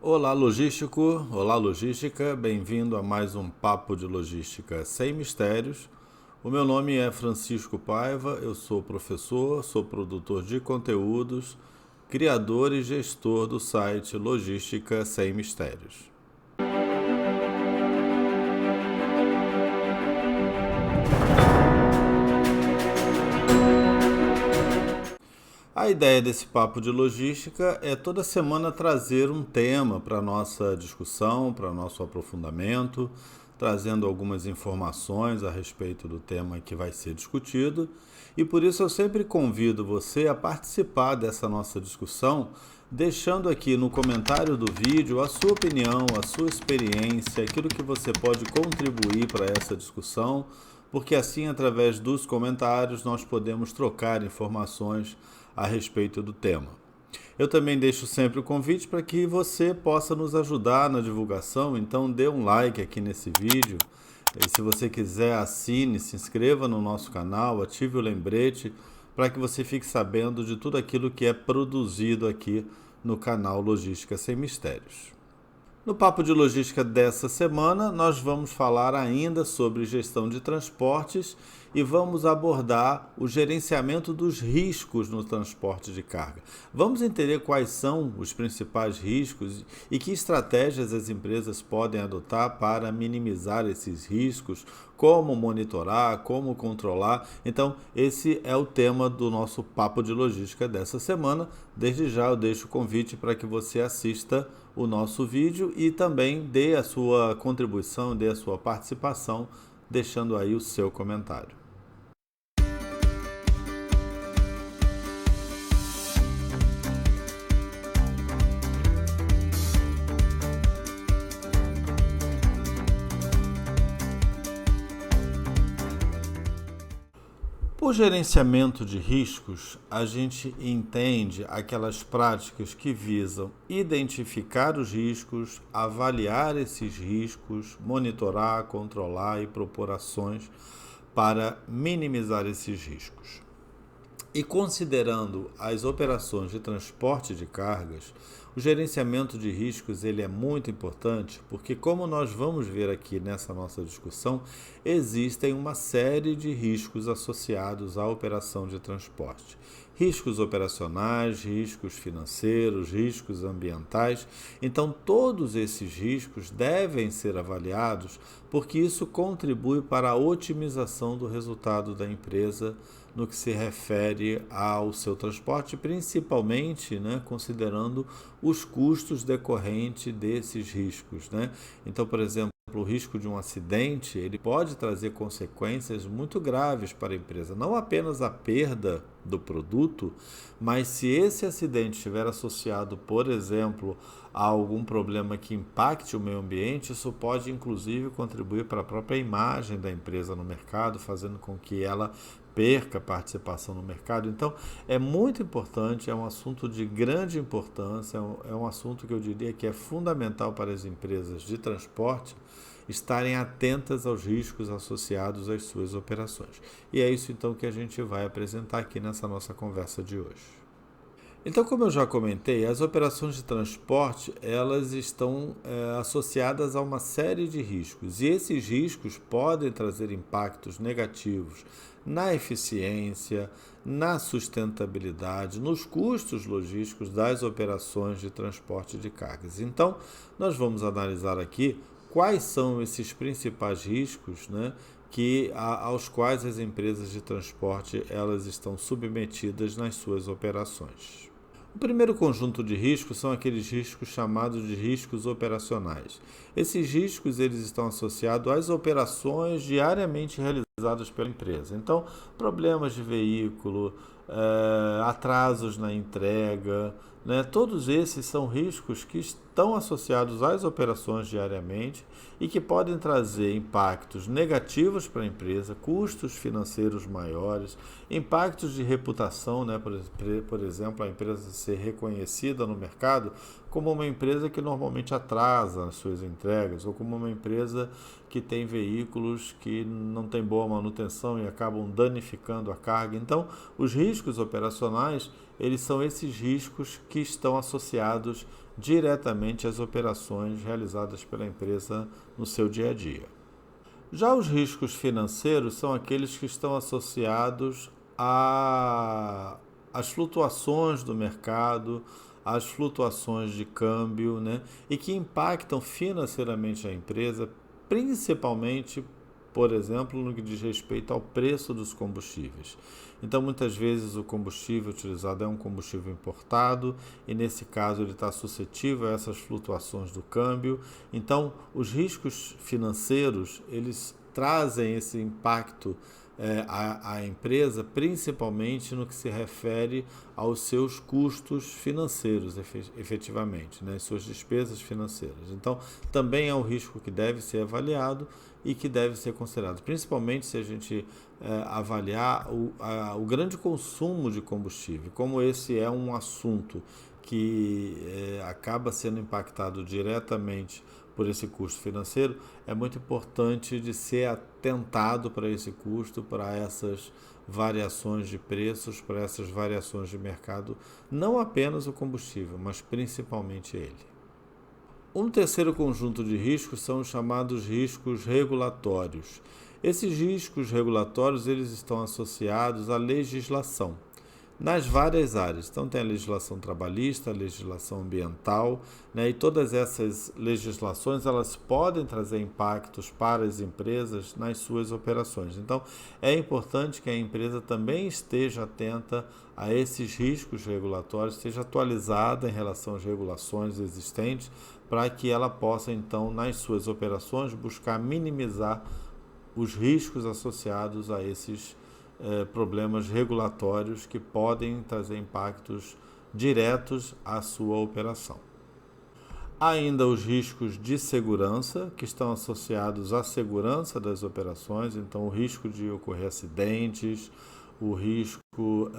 Olá, logístico! Olá, logística! Bem-vindo a mais um Papo de Logística Sem Mistérios. O meu nome é Francisco Paiva, eu sou professor, sou produtor de conteúdos, criador e gestor do site Logística Sem Mistérios. A ideia desse papo de logística é toda semana trazer um tema para nossa discussão, para nosso aprofundamento, trazendo algumas informações a respeito do tema que vai ser discutido. E por isso eu sempre convido você a participar dessa nossa discussão, deixando aqui no comentário do vídeo a sua opinião, a sua experiência, aquilo que você pode contribuir para essa discussão, porque assim, através dos comentários, nós podemos trocar informações a respeito do tema. Eu também deixo sempre o convite para que você possa nos ajudar na divulgação, então dê um like aqui nesse vídeo. E se você quiser, assine, se inscreva no nosso canal, ative o lembrete para que você fique sabendo de tudo aquilo que é produzido aqui no canal Logística Sem Mistérios. No Papo de Logística dessa semana, nós vamos falar ainda sobre gestão de transportes e vamos abordar o gerenciamento dos riscos no transporte de carga. Vamos entender quais são os principais riscos e que estratégias as empresas podem adotar para minimizar esses riscos, como monitorar, como controlar. Então, esse é o tema do nosso Papo de Logística dessa semana. Desde já eu deixo o convite para que você assista o nosso vídeo e também dê a sua contribuição, dê a sua participação, deixando aí o seu comentário. Por gerenciamento de riscos, a gente entende aquelas práticas que visam identificar os riscos, avaliar esses riscos, monitorar, controlar e propor ações para minimizar esses riscos. E considerando as operações de transporte de cargas, o gerenciamento de riscos ele é muito importante porque, como nós vamos ver aqui nessa nossa discussão, existem uma série de riscos associados à operação de transporte. Riscos operacionais, riscos financeiros, riscos ambientais. Então, todos esses riscos devem ser avaliados porque isso contribui para a otimização do resultado da empresa no que se refere ao seu transporte, principalmente considerando os custos decorrentes desses riscos. Então, por exemplo, o risco de um acidente ele pode trazer consequências muito graves para a empresa, não apenas a perda do produto, mas se esse acidente estiver associado, por exemplo, a algum problema que impacte o meio ambiente, isso pode inclusive contribuir para a própria imagem da empresa no mercado, fazendo com que ela perca participação no mercado. Então, é muito importante, é um assunto de grande importância, é um assunto que eu diria que é fundamental para as empresas de transporte estarem atentas aos riscos associados às suas operações. E é isso então que a gente vai apresentar aqui nessa nossa conversa de hoje. Então, como eu já comentei, as operações de transporte elas estão associadas a uma série de riscos e esses riscos podem trazer impactos negativos na eficiência, na sustentabilidade, nos custos logísticos das operações de transporte de cargas. Então, nós vamos analisar aqui quais são esses principais riscos, aos quais as empresas de transporte elas estão submetidas nas suas operações. O primeiro conjunto de riscos são aqueles riscos chamados de riscos operacionais. Esses riscos eles estão associados às operações diariamente realizadas pela empresa. Então, problemas de veículo, atrasos na entrega, todos esses são riscos que estão associados às operações diariamente e que podem trazer impactos negativos para a empresa, custos financeiros maiores, impactos de reputação, por exemplo, a empresa ser reconhecida no mercado como uma empresa que normalmente atrasa as suas entregas ou como uma empresa que tem veículos que não tem boa manutenção e acabam danificando a carga. Então, os riscos operacionais eles são esses riscos que estão associados diretamente às operações realizadas pela empresa no seu dia a dia. Já os riscos financeiros são aqueles que estão associados às flutuações do mercado, às flutuações de câmbio, né? E que impactam financeiramente a empresa, principalmente, por exemplo, no que diz respeito ao preço dos combustíveis. Então, muitas vezes o combustível utilizado é um combustível importado e, nesse caso, ele está suscetível a essas flutuações do câmbio. Então, os riscos financeiros, eles trazem esse impacto à empresa, principalmente no que se refere aos seus custos financeiros, efetivamente, né, suas despesas financeiras. Então, também é um risco que deve ser avaliado e que deve ser considerado, principalmente se a gente avaliar o grande consumo de combustível. Como esse é um assunto que acaba sendo impactado diretamente por esse custo financeiro, é muito importante de ser atentado para esse custo, para essas variações de preços, para essas variações de mercado, não apenas o combustível, mas principalmente ele. Um terceiro conjunto de riscos são os chamados riscos regulatórios. Esses riscos regulatórios eles estão associados à legislação nas várias áreas. Então tem a legislação trabalhista, a legislação ambiental, né? E todas essas legislações elas podem trazer impactos para as empresas nas suas operações. Então é importante que a empresa também esteja atenta a esses riscos regulatórios, esteja atualizada em relação às regulações existentes, para que ela possa então nas suas operações buscar minimizar os riscos associados a esses problemas regulatórios que podem trazer impactos diretos à sua operação. Há ainda os riscos de segurança, que estão associados à segurança das operações, então o risco de ocorrer acidentes, o risco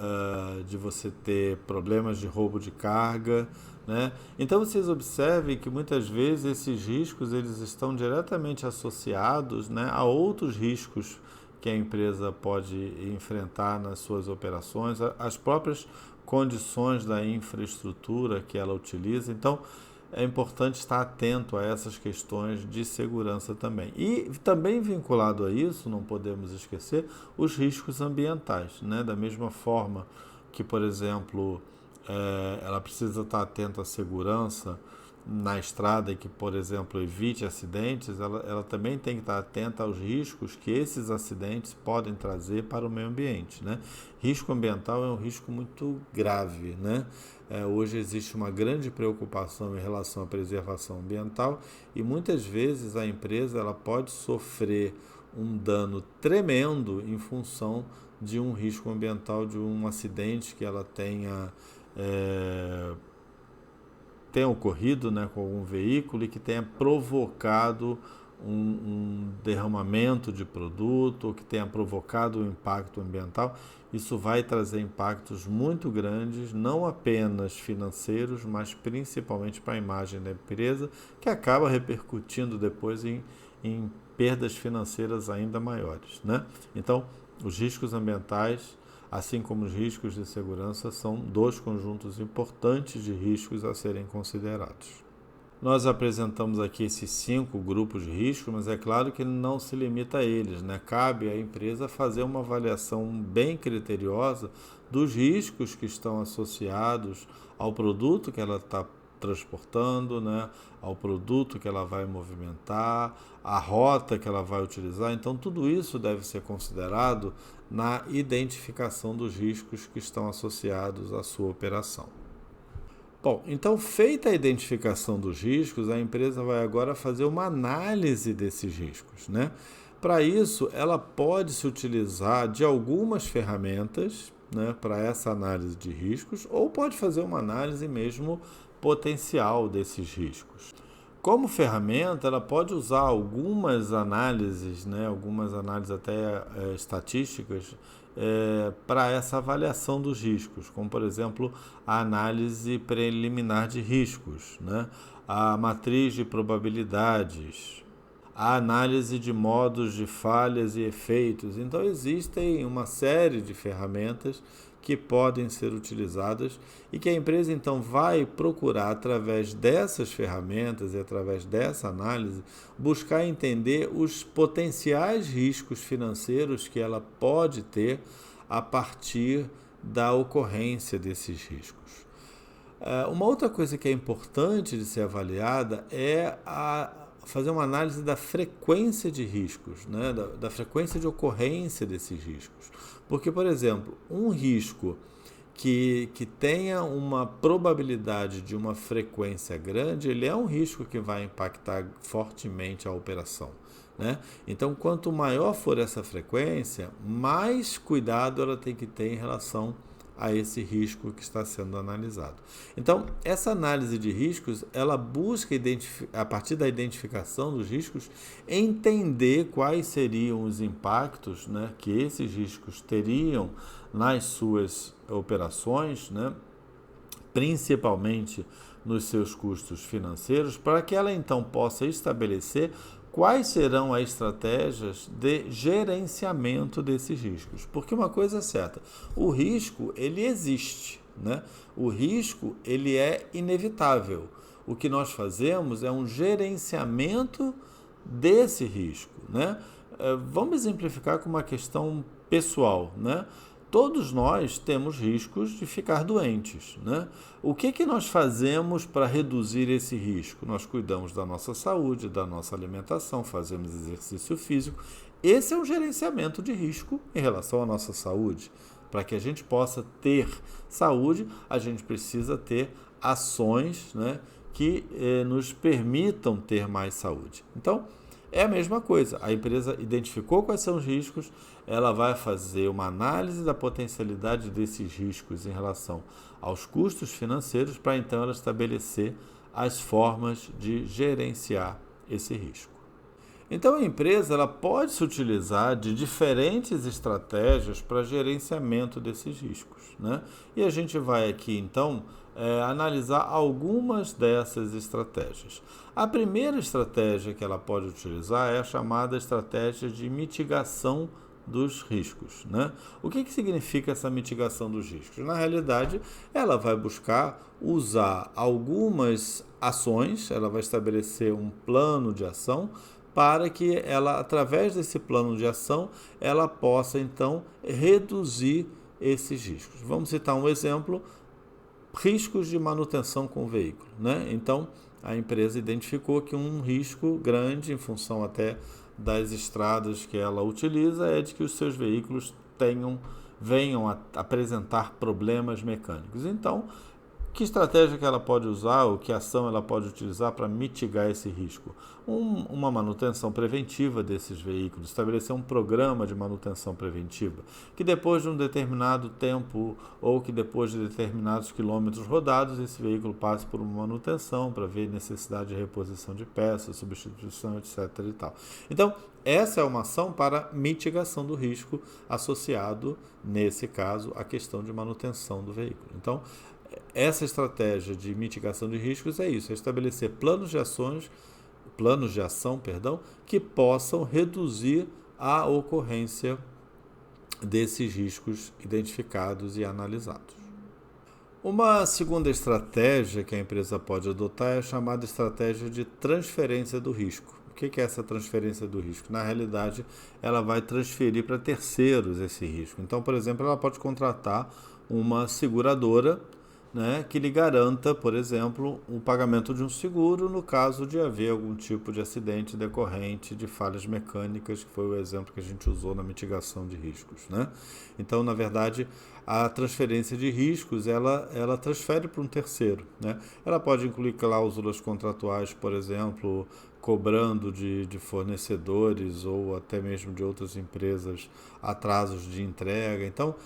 de você ter problemas de roubo de carga, né? Então vocês observem que muitas vezes esses riscos eles estão diretamente associados, né, a outros riscos que a empresa pode enfrentar nas suas operações, as próprias condições da infraestrutura que ela utiliza. Então, é importante estar atento a essas questões de segurança também. E também vinculado a isso, não podemos esquecer, os riscos ambientais, né? Da mesma forma que, por exemplo, ela precisa estar atenta à segurança na estrada e que, por exemplo, evite acidentes, ela também tem que estar atenta aos riscos que esses acidentes podem trazer para o meio ambiente, né? Risco ambiental é um risco muito grave, né? Hoje existe uma grande preocupação em relação à preservação ambiental e muitas vezes a empresa ela pode sofrer um dano tremendo em função de um risco ambiental, de um acidente que ela tenha ocorrido, né, com algum veículo e que tenha provocado um derramamento de produto ou que tenha provocado um impacto ambiental. Isso vai trazer impactos muito grandes, não apenas financeiros, mas principalmente para a imagem da empresa, que acaba repercutindo depois em perdas financeiras ainda maiores, né? Então, os riscos ambientais, assim como os riscos de segurança, são dois conjuntos importantes de riscos a serem considerados. Nós apresentamos aqui esses 5 grupos de riscos, mas é claro que não se limita a eles, né? Cabe à empresa fazer uma avaliação bem criteriosa dos riscos que estão associados ao produto que ela está transportando, né? Ao produto que ela vai movimentar, a rota que ela vai utilizar. Então, tudo isso deve ser considerado na identificação dos riscos que estão associados à sua operação. Bom, então feita a identificação dos riscos, a empresa vai agora fazer uma análise desses riscos, né? Para isso, ela pode se utilizar de algumas ferramentas, né, para essa análise de riscos, ou pode fazer uma análise mesmo potencial desses riscos. Como ferramenta, ela pode usar algumas análises, né, algumas análises até estatísticas, para essa avaliação dos riscos, como, por exemplo, a análise preliminar de riscos, né, a matriz de probabilidades, a análise de modos de falhas e efeitos. Então, existem uma série de ferramentas que podem ser utilizadas e que a empresa então vai procurar, através dessas ferramentas e através dessa análise, buscar entender os potenciais riscos financeiros que ela pode ter a partir da ocorrência desses riscos. Uma outra coisa que é importante de ser avaliada é fazer uma análise da frequência de riscos, né? da frequência de ocorrência desses riscos. Porque, por exemplo, um risco que tenha uma probabilidade de uma frequência grande, ele é um risco que vai impactar fortemente a operação, né? Então, quanto maior for essa frequência, mais cuidado ela tem que ter em relação a esse risco que está sendo analisado. Então, essa análise de riscos, ela busca, a partir da identificação dos riscos, entender quais seriam os impactos, né, que esses riscos teriam nas suas operações, né, principalmente nos seus custos financeiros, para que ela então possa estabelecer quais serão as estratégias de gerenciamento desses riscos. Porque uma coisa é certa, o risco ele existe, né? O risco ele é inevitável. O que nós fazemos é um gerenciamento desse risco, né? Vamos exemplificar com uma questão pessoal, né? Todos nós temos riscos de ficar doentes, né? O que nós fazemos para reduzir esse risco? Nós cuidamos da nossa saúde, da nossa alimentação, fazemos exercício físico. Esse é um gerenciamento de risco em relação à nossa saúde. Para que a gente possa ter saúde, a gente precisa ter ações, né, que nos permitam ter mais saúde. Então, é a mesma coisa, a empresa identificou quais são os riscos, ela vai fazer uma análise da potencialidade desses riscos em relação aos custos financeiros para então ela estabelecer as formas de gerenciar esse risco. Então a empresa ela pode se utilizar de diferentes estratégias para gerenciamento desses riscos, né? E a gente vai aqui então analisar algumas dessas estratégias. A primeira estratégia que ela pode utilizar é a chamada estratégia de mitigação dos riscos, né? O que significa essa mitigação dos riscos? Na realidade, ela vai buscar usar algumas ações, ela vai estabelecer um plano de ação para que ela, através desse plano de ação, ela possa então reduzir esses riscos. Vamos citar um exemplo: riscos de manutenção com o veículo, né? Então, a empresa identificou que um risco grande, em função até das estradas que ela utiliza, é de que os seus veículos venham a apresentar problemas mecânicos. Então, que estratégia que ela pode usar ou que ação ela pode utilizar para mitigar esse risco? Uma manutenção preventiva desses veículos, estabelecer um programa de manutenção preventiva, que depois de um determinado tempo ou que depois de determinados quilômetros rodados, esse veículo passe por uma manutenção para ver necessidade de reposição de peças, substituição, etc. e tal. Então, essa é uma ação para mitigação do risco associado, nesse caso, à questão de manutenção do veículo. Então, essa estratégia de mitigação de riscos é isso, é estabelecer planos de ação, que possam reduzir a ocorrência desses riscos identificados e analisados. Uma segunda estratégia que a empresa pode adotar é a chamada estratégia de transferência do risco. O que é essa transferência do risco? Na realidade, ela vai transferir para terceiros esse risco. Então, por exemplo, ela pode contratar uma seguradora, né, que lhe garanta, por exemplo, o pagamento de um seguro no caso de haver algum tipo de acidente decorrente de falhas mecânicas, que foi o exemplo que a gente usou na mitigação de riscos, né? Então, na verdade, a transferência de riscos, ela transfere para um terceiro, né? Ela pode incluir cláusulas contratuais, por exemplo, cobrando de fornecedores ou até mesmo de outras empresas atrasos de entrega. Então,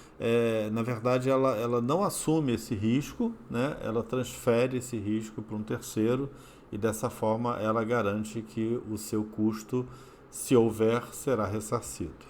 na verdade, ela não assume esse risco, né? Ela transfere esse risco para um terceiro e dessa forma ela garante que o seu custo, se houver, será ressarcido.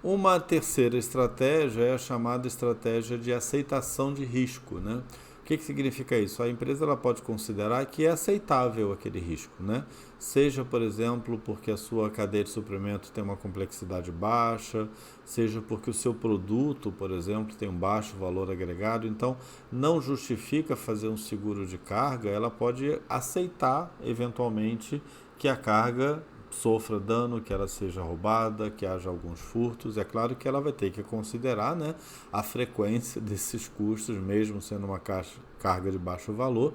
Uma terceira estratégia é a chamada estratégia de aceitação de risco, né? que significa isso? A empresa ela pode considerar que é aceitável aquele risco, né? Seja, por exemplo, porque a sua cadeia de suprimento tem uma complexidade baixa, seja porque o seu produto, por exemplo, tem um baixo valor agregado, então não justifica fazer um seguro de carga, ela pode aceitar, eventualmente, que a carga sofra dano, que ela seja roubada, que haja alguns furtos. É claro que ela vai ter que considerar, né, a frequência desses custos, mesmo sendo uma carga de baixo valor,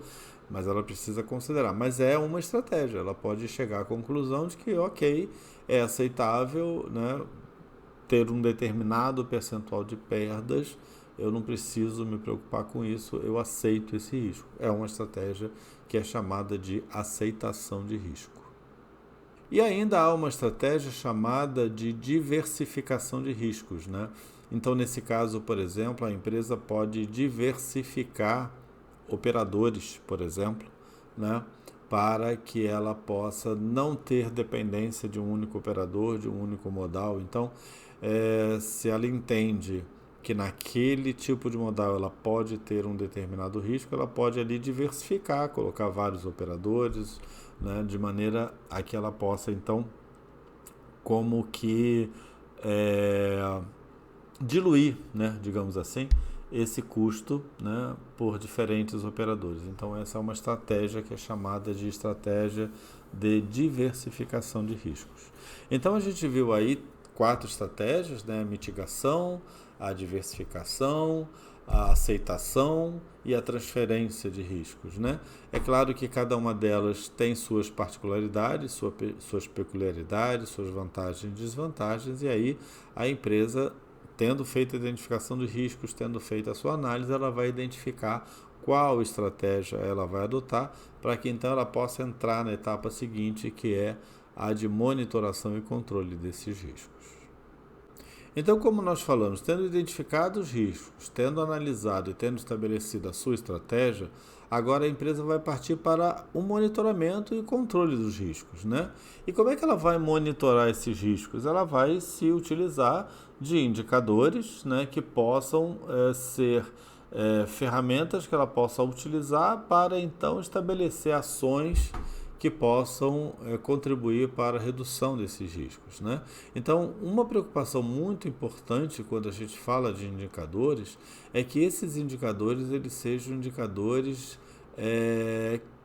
mas ela precisa considerar. Mas é uma estratégia, ela pode chegar à conclusão de que, ok, é aceitável, né, ter um determinado percentual de perdas, eu não preciso me preocupar com isso, eu aceito esse risco. É uma estratégia que é chamada de aceitação de risco. E ainda há uma estratégia chamada de diversificação de riscos, né? Então, nesse caso, por exemplo, a empresa pode diversificar operadores, por exemplo, né? Para que ela possa não ter dependência de um único operador, de um único modal. Então, se ela entende que naquele tipo de modal ela pode ter um determinado risco, ela pode ali diversificar, colocar vários operadores, né, de maneira a que ela possa, então, como que diluir, né, digamos assim, esse custo, né, por diferentes operadores. Então, essa é uma estratégia que é chamada de estratégia de diversificação de riscos. Então, a gente viu aí 4 estratégias, né, a mitigação, a diversificação, a aceitação e a transferência de riscos, né? É claro que cada uma delas tem suas particularidades, suas peculiaridades, suas vantagens e desvantagens, e aí a empresa, tendo feito a identificação dos riscos, tendo feito a sua análise, ela vai identificar qual estratégia ela vai adotar para que então ela possa entrar na etapa seguinte, que é a de monitoração e controle desses riscos. Então, como nós falamos, tendo identificado os riscos, tendo analisado e tendo estabelecido a sua estratégia, agora a empresa vai partir para o monitoramento e controle dos riscos, né? E como é que ela vai monitorar esses riscos? Ela vai se utilizar de indicadores, né, que possam ser ferramentas que ela possa utilizar para então estabelecer ações que possam contribuir para a redução desses riscos, né? Então, uma preocupação muito importante quando a gente fala de indicadores é que esses indicadores eles sejam indicadores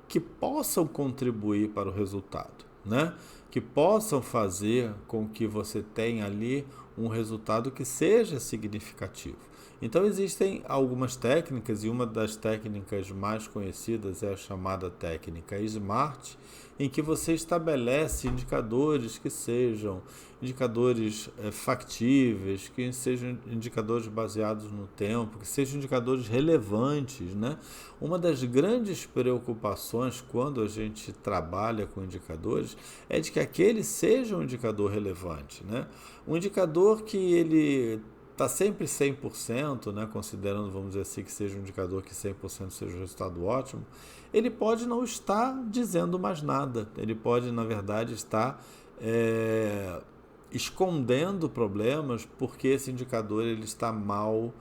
que possam contribuir para o resultado, né? Que possam fazer com que você tenha ali um resultado que seja significativo. Então existem algumas técnicas e uma das técnicas mais conhecidas é a chamada técnica SMART, em que você estabelece indicadores que sejam indicadores factíveis, que sejam indicadores baseados no tempo, que sejam indicadores relevantes, né? Uma das grandes preocupações quando a gente trabalha com indicadores é de que aquele seja um indicador relevante, né? Um indicador que ele está sempre 100%, né, considerando, vamos dizer assim, que seja um indicador que 100% seja um resultado ótimo, ele pode não estar dizendo mais nada. Ele pode, na verdade, estar escondendo problemas porque esse indicador ele está mal,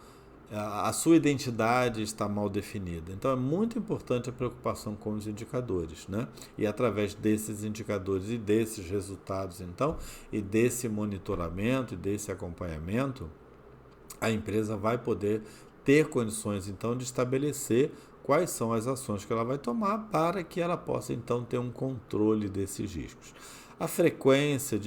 a sua identidade está mal definida. Então é muito importante a preocupação com os indicadores, né? E através desses indicadores e desses resultados, então, e desse monitoramento e desse acompanhamento, a empresa vai poder ter condições, então, de estabelecer quais são as ações que ela vai tomar para que ela possa, então, ter um controle desses riscos. A frequência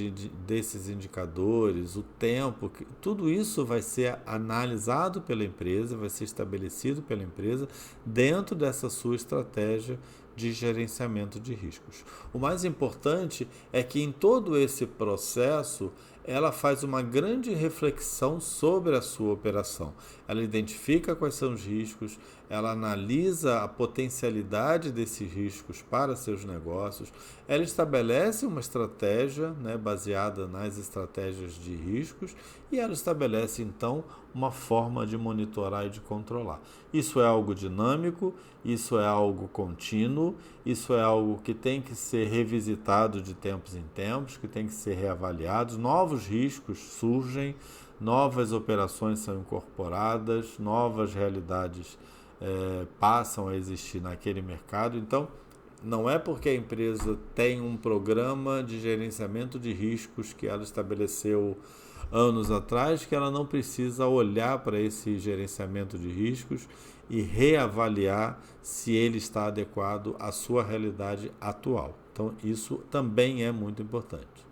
desses indicadores, o tempo, tudo isso vai ser analisado pela empresa, vai ser estabelecido pela empresa dentro dessa sua estratégia de gerenciamento de riscos. O mais importante é que em todo esse processo ela faz uma grande reflexão sobre a sua operação. Ela identifica quais são os riscos, ela analisa a potencialidade desses riscos para seus negócios, ela estabelece uma estratégia, né, baseada nas estratégias de riscos e ela estabelece, então, uma forma de monitorar e de controlar. Isso é algo dinâmico, isso é algo contínuo, isso é algo que tem que ser revisitado de tempos em tempos, que tem que ser reavaliado, novos riscos surgem, novas operações são incorporadas, novas realidades passam a existir naquele mercado. Então, não é porque a empresa tem um programa de gerenciamento de riscos que ela estabeleceu anos atrás que ela não precisa olhar para esse gerenciamento de riscos e reavaliar se ele está adequado à sua realidade atual. Então, isso também é muito importante.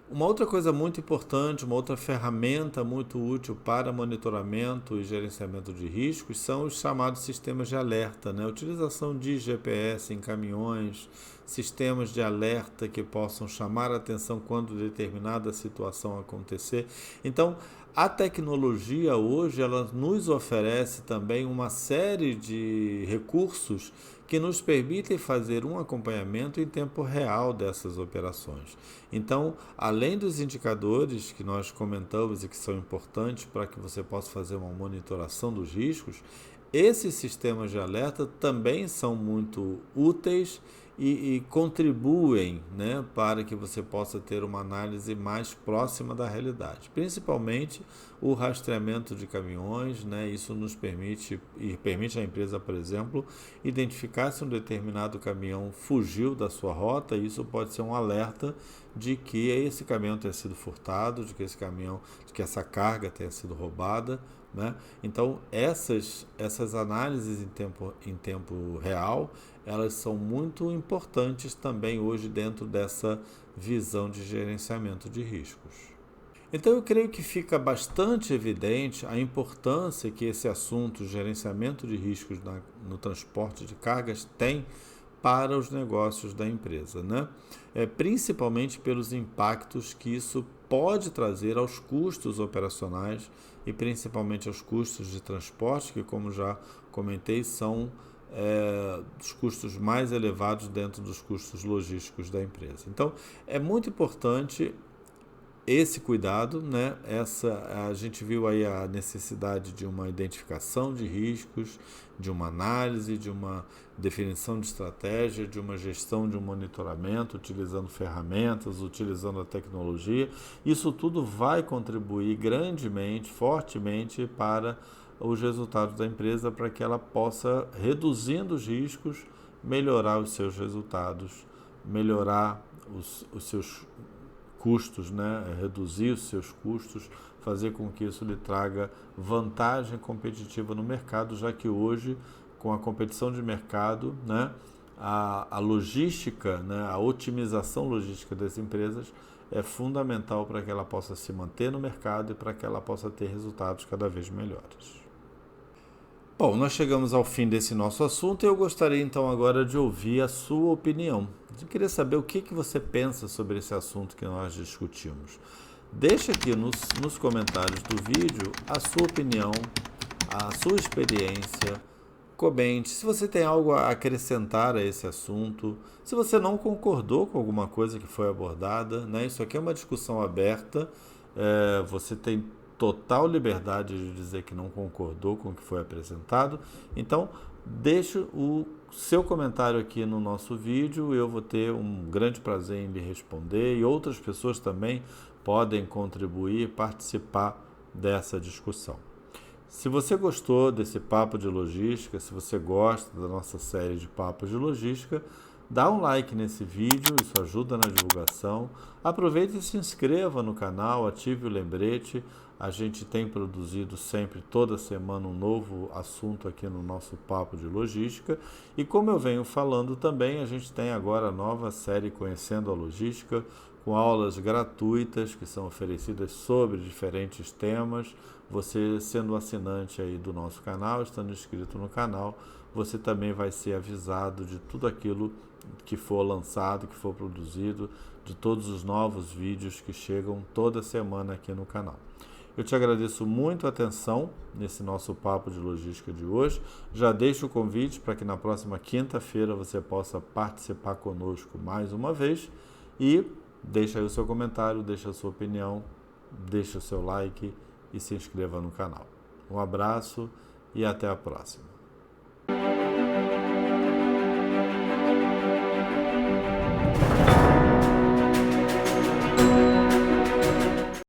Uma outra coisa muito importante, uma outra ferramenta muito útil para monitoramento e gerenciamento de riscos são os chamados sistemas de alerta, né? A utilização de GPS em caminhões, sistemas de alerta que possam chamar a atenção quando determinada situação acontecer. Então, a tecnologia hoje ela nos oferece também uma série de recursos que nos permitem fazer um acompanhamento em tempo real dessas operações. Então, além dos indicadores que nós comentamos e que são importantes para que você possa fazer uma monitoração dos riscos, esses sistemas de alerta também são muito úteis e contribuem, né, para que você possa ter uma análise mais próxima da realidade. Principalmente o rastreamento de caminhões, né, isso nos permite à empresa, por exemplo, identificar se um determinado caminhão fugiu da sua rota. Isso pode ser um alerta de que esse caminhão tenha sido furtado, de que essa carga tenha sido roubada, né? Então, essas análises em tempo real, elas são muito importantes também hoje dentro dessa visão de gerenciamento de riscos. Então, eu creio que fica bastante evidente a importância que esse assunto, gerenciamento de riscos no transporte de cargas, tem para os negócios da empresa, né? Principalmente pelos impactos que isso pode trazer aos custos operacionais e principalmente aos custos de transporte, que, como já comentei, são os custos mais elevados dentro dos custos logísticos da empresa. Então, é muito importante esse cuidado, né? A gente viu aí a necessidade de uma identificação de riscos, de uma análise, de uma definição de estratégia, de uma gestão de um monitoramento, utilizando ferramentas, utilizando a tecnologia. Isso tudo vai contribuir grandemente, fortemente para os resultados da empresa, para que ela possa, reduzindo os riscos, melhorar os seus resultados, melhorar os seus custos, né? Reduzir os seus custos, fazer com que isso lhe traga vantagem competitiva no mercado, já que hoje, com a competição de mercado, né, a logística, né, a otimização logística das empresas é fundamental para que ela possa se manter no mercado e para que ela possa ter resultados cada vez melhores. Bom, nós chegamos ao fim desse nosso assunto e eu gostaria então agora de ouvir a sua opinião. Eu queria saber o que você pensa sobre esse assunto que nós discutimos. Deixe aqui nos comentários do vídeo a sua opinião, a sua experiência. Comente se você tem algo a acrescentar a esse assunto, se você não concordou com alguma coisa que foi abordada, né? Isso aqui é uma discussão aberta, você tem total liberdade de dizer que não concordou com o que foi apresentado. Então, deixe o seu comentário aqui no nosso vídeo, eu vou ter um grande prazer em lhe responder e outras pessoas também podem contribuir e participar dessa discussão. Se você gostou desse papo de logística, se você gosta da nossa série de papos de logística, dá um like nesse vídeo, isso ajuda na divulgação. Aproveite e se inscreva no canal, ative o lembrete. A gente tem produzido sempre, toda semana, um novo assunto aqui no nosso papo de logística. E como eu venho falando também, a gente tem agora a nova série Conhecendo a Logística, com aulas gratuitas que são oferecidas sobre diferentes temas. Você, sendo assinante aí do nosso canal, estando inscrito no canal, você também vai ser avisado de tudo aquilo que for lançado, que for produzido, de todos os novos vídeos que chegam toda semana aqui no canal. Eu te agradeço muito a atenção nesse nosso papo de logística de hoje. Já deixo o convite para que na próxima quinta-feira você possa participar conosco mais uma vez e deixa aí o seu comentário, deixa a sua opinião, deixa o seu like e se inscreva no canal. Um abraço e até a próxima.